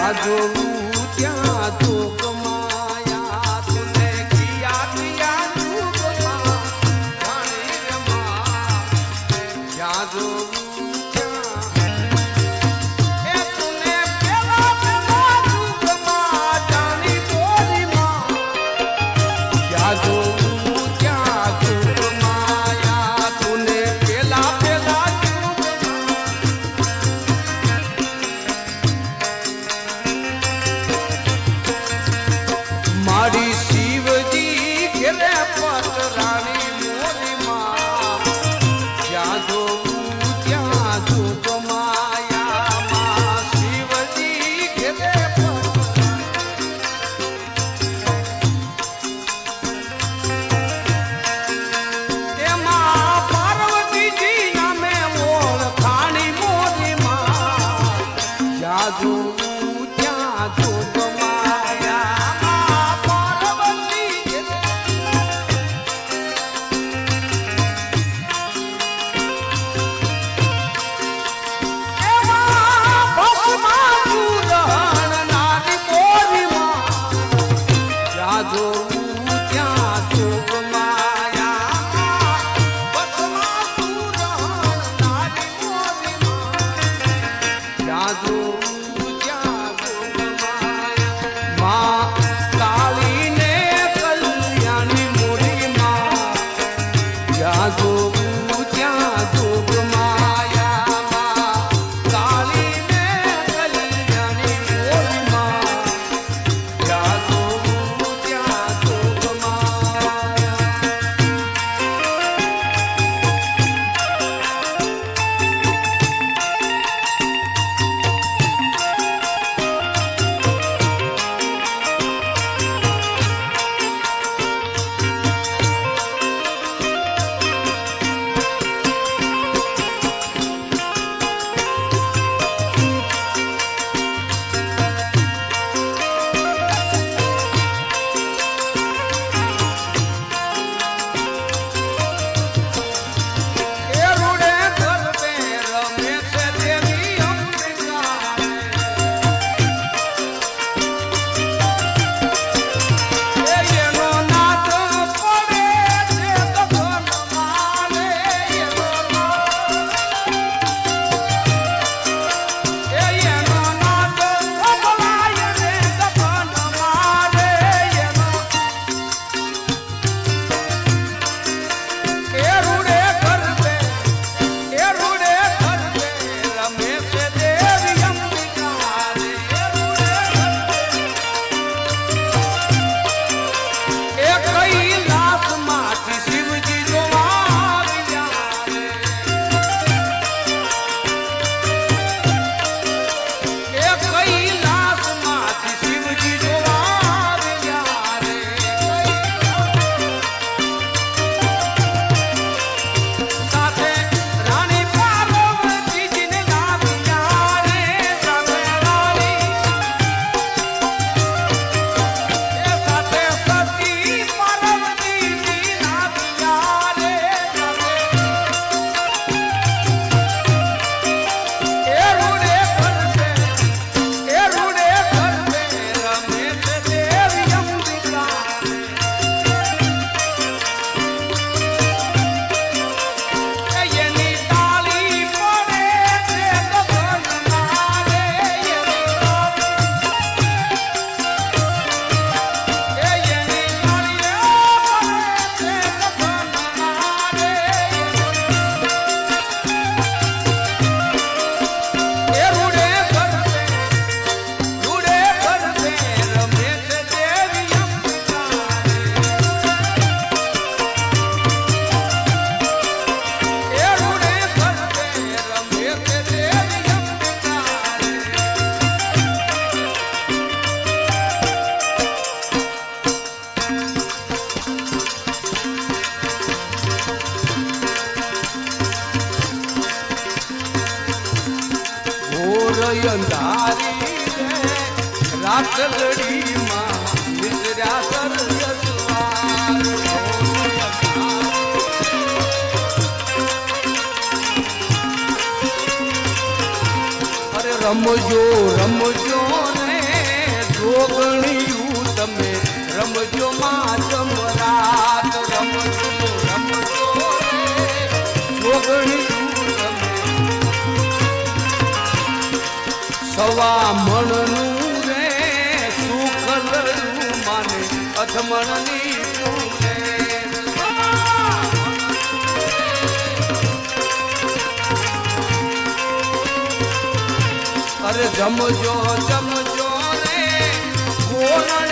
જ્યાં જોવું ત્યાં જોગ માયા તુને કિયા કિયા જોગમાં જાણી રે માં જ્યાં જોવું મારી શિવજી ઘેરે પટરાણી મોરી માં જ્યાં જોવું ત્યાં જોગ માયા માં શિવજી ઘેરે એમાં પાર્વતીજી નામે ઓળખાણી મોરી માં જ્યાં જોવું ત્યાં જોગ અંધારી રાતડી માં મિત્ર્યા સરસ્વાર અરે રમજો રમજો ને જોગણિયું તમે રમજો માં જમરાત રમજો રમજો જોગણિયું તમે સવા મણનું રે સુખ લડું માને અધમણની પૂને અરે જમજો જમજો રે કોણ